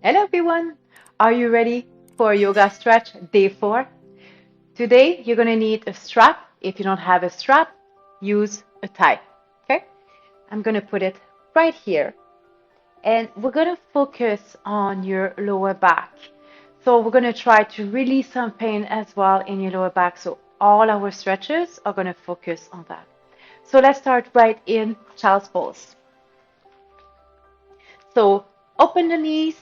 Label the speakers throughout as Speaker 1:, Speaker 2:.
Speaker 1: Hello everyone! Are you ready for yoga stretch day 4? Today you're going to need a strap. If you don't have a strap, use a tie. Okay? I'm going to put it right here. And we're going to focus on your lower back. So we're going to try to release some pain as well in your lower back. So all our stretches are going to focus on that. So let's start right in child's pose. So open the knees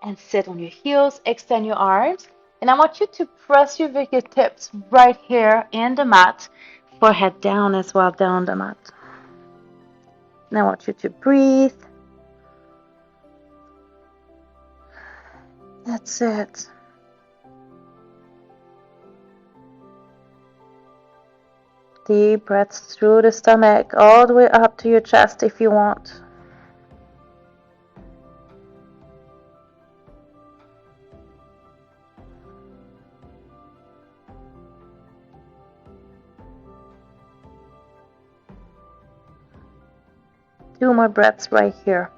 Speaker 1: and sit on your heels, extend your arms, and I want you to press your fingertips right here in the mat, forehead down as well, down the mat. And I want you to breathe. That's it. Deep breaths through the stomach, all the way up to your chest if you want. Two more breaths right here.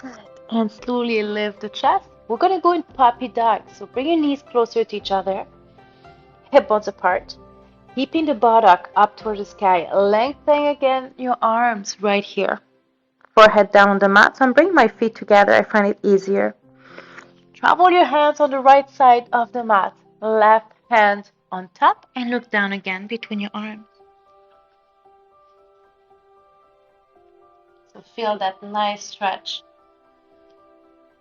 Speaker 1: Good. And slowly lift the chest. We're going to go in puppy dog. So bring your knees closer to each other, hip bones apart. Keeping the buttock up towards the sky. Lengthening again your arms right here. Forehead down on the mat. So I'm bringing my feet together. I find it easier. Travel your hands on the right side of the mat. Left hand on top and look down again between your arms. So feel that nice stretch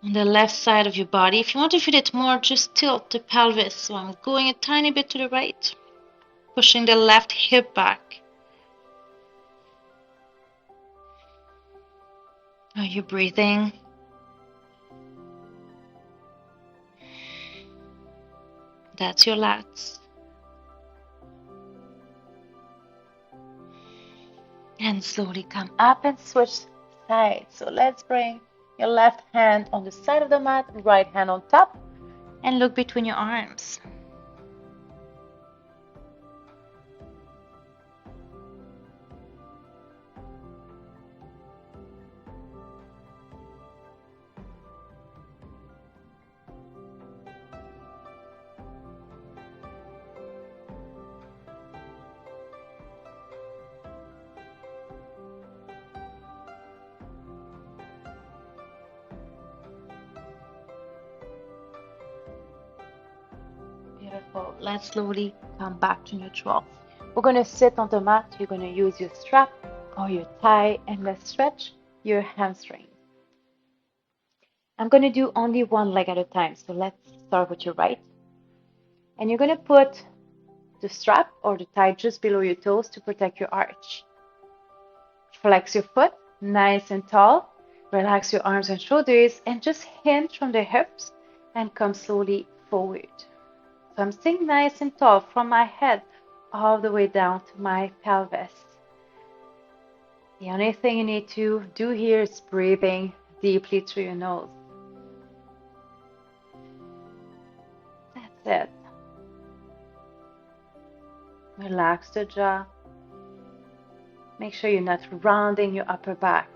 Speaker 1: on the left side of your body. If you want to feel it more, just tilt the pelvis. So I'm going a tiny bit to the right. Pushing the left hip back. Are you breathing? That's your lats. And slowly come up and switch sides. So let's bring your left hand on the side of the mat, right hand on top, and look between your arms. Beautiful. Let's slowly come back to neutral. We're going to sit on the mat. You're going to use your strap or your tie, and let's stretch your hamstrings. I'm going to do only one leg at a time. So let's start with your right. And you're going to put the strap or the tie just below your toes to protect your arch. Flex your foot nice and tall. Relax your arms and shoulders and just hinge from the hips and come slowly forward. So I'm staying nice and tall from my head all the way down to my pelvis. The only thing you need to do here is breathing deeply through your nose. That's it. Relax the jaw. Make sure you're not rounding your upper back.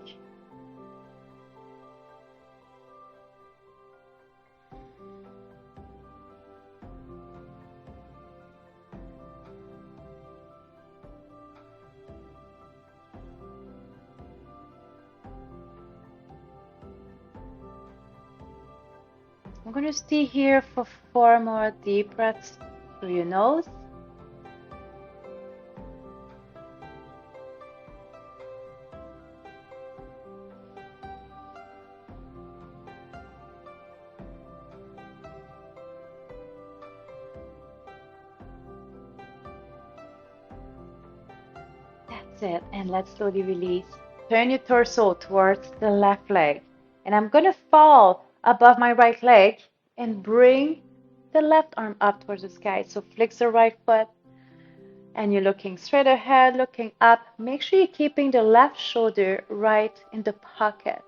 Speaker 1: I'm going to stay here for 4 more deep breaths through your nose. That's it. And let's slowly release. Turn your torso towards the left leg. And I'm going to fall above my right leg and bring the left arm up towards the sky. So flex the right foot. And you're looking straight ahead, looking up. Make sure you're keeping the left shoulder right in the pocket.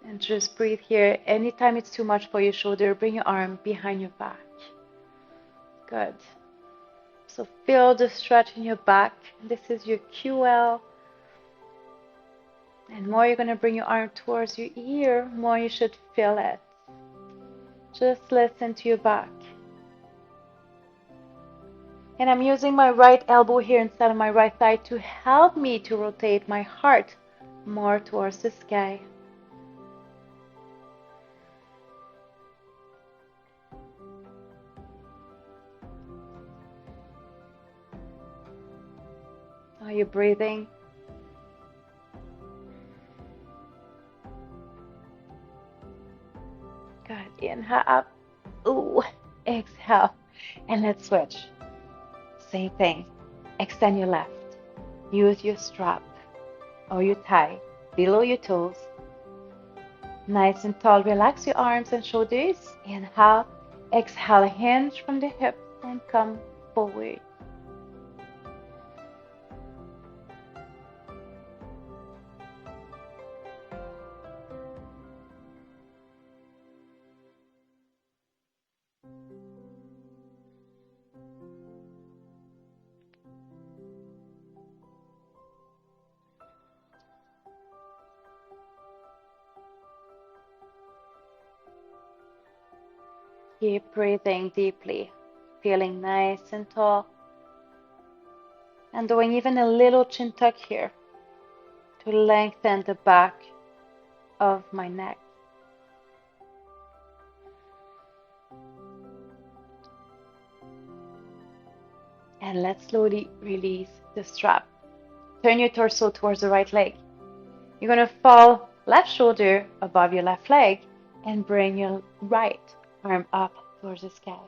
Speaker 1: And just breathe here. Anytime it's too much for your shoulder, bring your arm behind your back. Good. So feel the stretch in your back. This is your QL. And more you're going to bring your arm towards your ear, more you should feel it. Just listen to your back. And I'm using my right elbow here instead of my right thigh to help me to rotate my heart more towards the sky. Are you breathing? Good. Inhale up. Ooh. Exhale. And let's switch. Same thing. Extend your left. Use your strap or your tie below your toes. Nice and tall. Relax your arms and shoulders. Inhale. Exhale. Hinge from the hips and come forward. Keep breathing deeply, feeling nice and tall. And doing even a little chin tuck here to lengthen the back of my neck. And let's slowly release the strap. Turn your torso towards the right leg. You're going to fall left shoulder above your left leg and bring your right arm up towards the sky.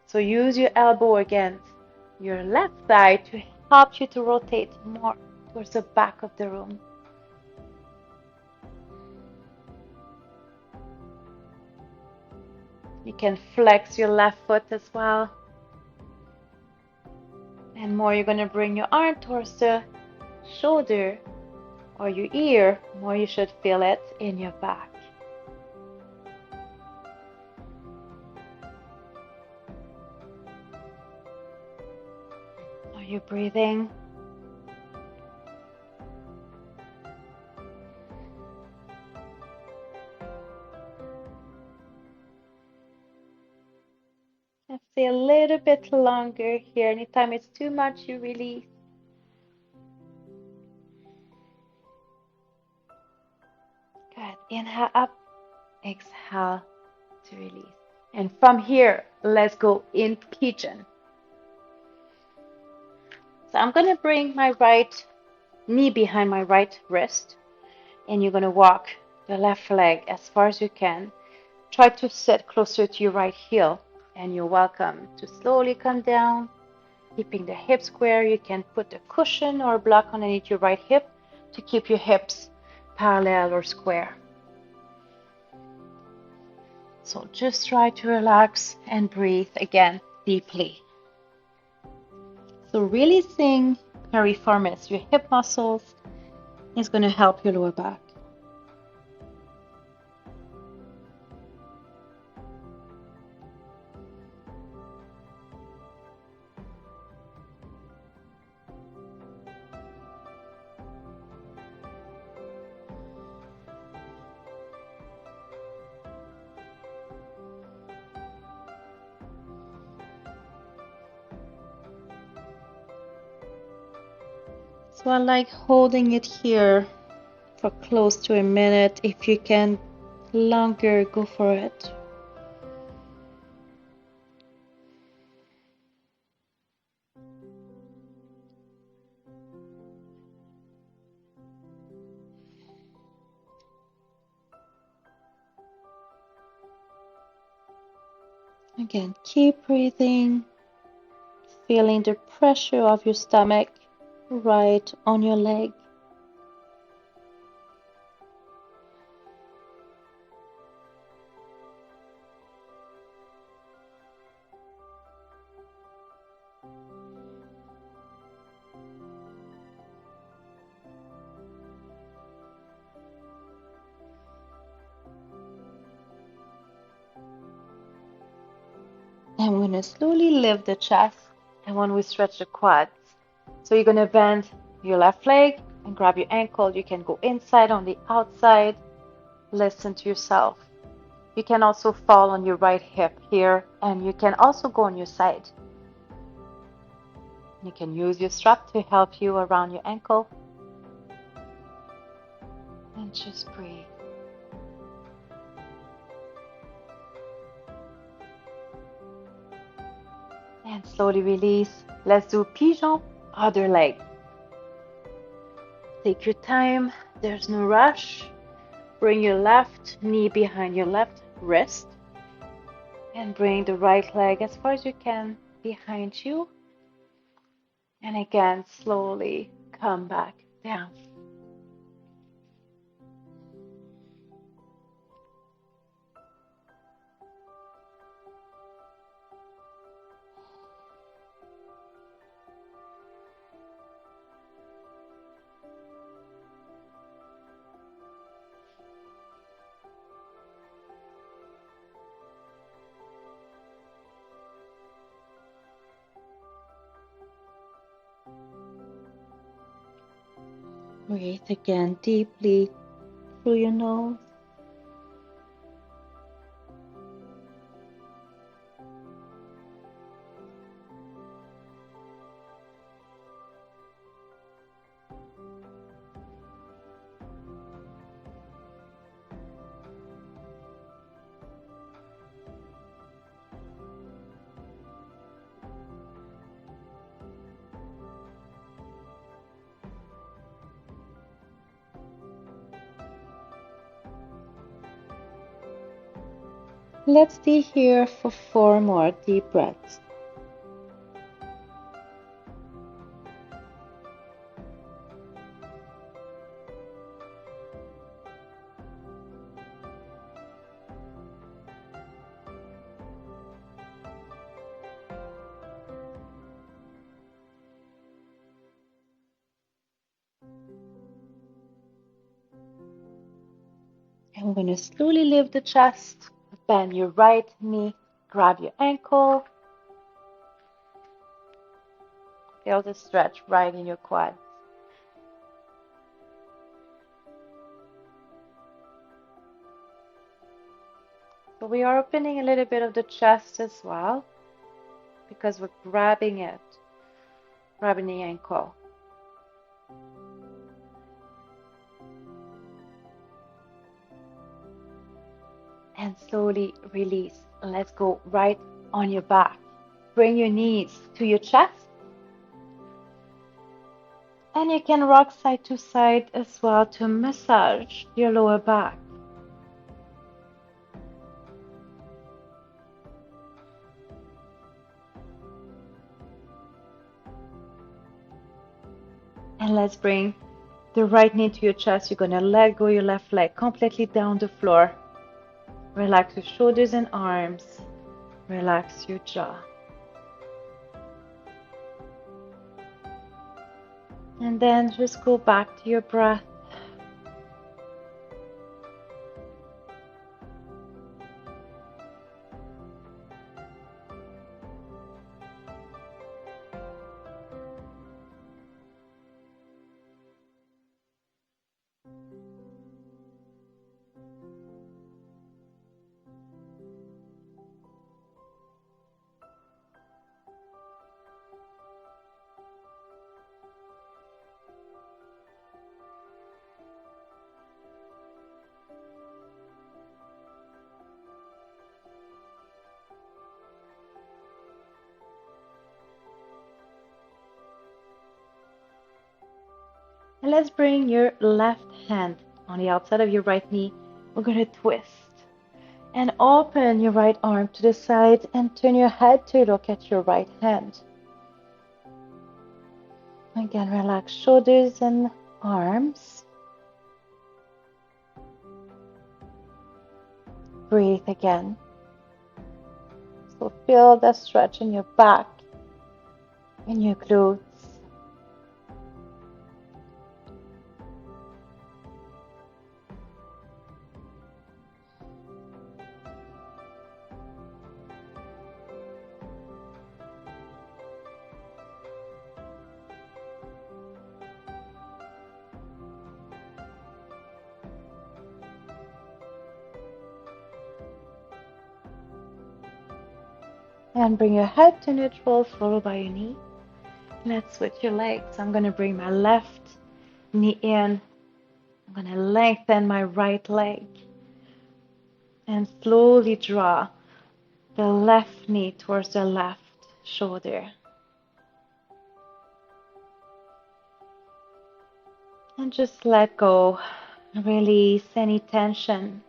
Speaker 1: So use your elbow against your left thigh to help you to rotate more towards the back of the room. You can flex your left foot as well. And more you're going to bring your arm towards the shoulder or your ear, more you should feel it in your back. Are you breathing? And stay a little bit longer here. Anytime it's too much, you release. Good. Inhale up, exhale to release. And from here, let's go in Pigeon. So I'm going to bring my right knee behind my right wrist, and you're going to walk the left leg as far as you can. Try to sit closer to your right heel, and you're welcome to slowly come down, keeping the hip square. You can put a cushion or a block underneath your right hip to keep your hips parallel or square. So just try to relax and breathe again deeply. So releasing periformis, your hip muscles, is going to help your lower back. So I like holding it here for close to a minute. If you can longer, go for it. Again, keep breathing, feeling the pressure of your stomach right on your leg. And we're going to slowly lift the chest. And when we stretch the quads, so you're going to bend your left leg and grab your ankle. You can go inside, on the outside. Listen to yourself. You can also fall on your right hip here, and you can also go on your side. You can use your strap to help you around your ankle. And just breathe. And slowly release. Let's do Pigeon, other leg. Take your time. There's no rush. Bring your left knee behind your left wrist. And bring the right leg as far as you can behind you. And again, slowly come back down. Breathe again deeply through your nose. Let's stay here for 4 more deep breaths. And we're going to slowly lift the chest. Bend your right knee. Grab your ankle. Feel the stretch right in your quads. So we are opening a little bit of the chest as well, because we're grabbing it, grabbing the ankle. And slowly release. Let's go right on your back. Bring your knees to your chest. And you can rock side to side as well to massage your lower back. And let's bring the right knee to your chest. You're going to let go your left leg completely down the floor. Relax your shoulders and arms. Relax your jaw. And then just go back to your breath. And let's bring your left hand on the outside of your right knee. We're going to twist and open your right arm to the side and turn your head to look at your right hand. Again, relax shoulders and arms. Breathe again. So feel the stretch in your back, in your glutes. And bring your head to neutral, followed by your knee. Let's switch your legs. I'm going to bring my left knee in. I'm going to lengthen my right leg and slowly draw the left knee towards the left shoulder. And just let go, release any tension.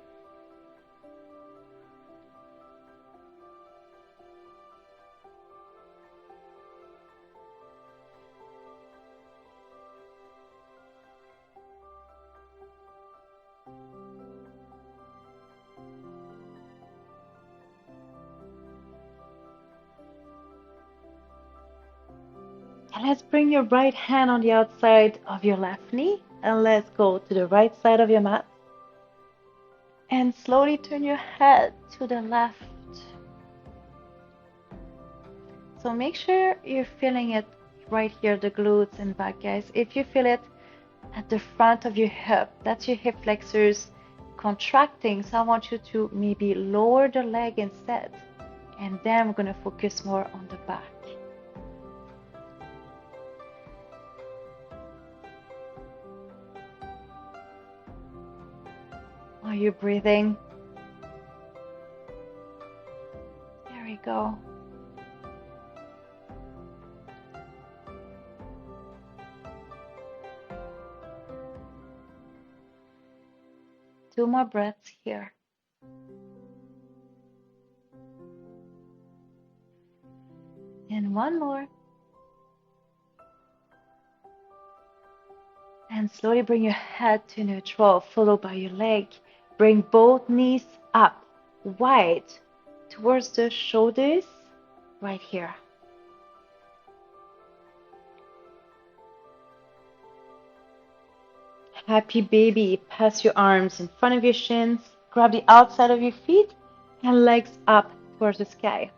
Speaker 1: And let's bring your right hand on the outside of your left knee and let's go to the right side of your mat. And slowly turn your head to the left. So make sure you're feeling it right here, the glutes and back, guys. If you feel it at the front of your hip, that's your hip flexors contracting. So I want you to maybe lower the leg instead. And then we're going to focus more on the back. Are you breathing? There we go. Two more breaths here. And one more. And slowly bring your head to neutral, followed by your leg. Bring both knees up, wide, towards the shoulders, right here. Happy baby. Pass your arms in front of your shins. Grab the outside of your feet and legs up towards the sky.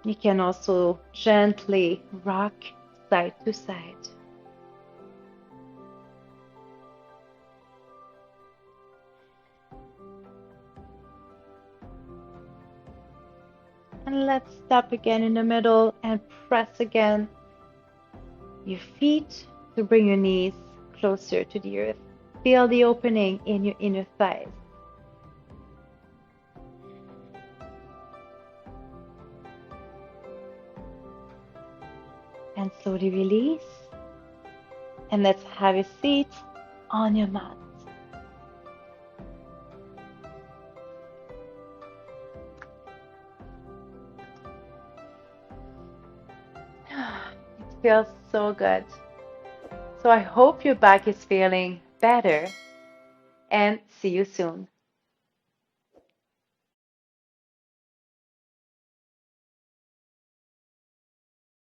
Speaker 1: You can also gently rock side to side. And let's stop again in the middle and press again your feet to bring your knees closer to the earth. Feel the opening in your inner thighs. And slowly release. And let's have a seat on your mat. It feels so good. So I hope your back is feeling better and see you soon.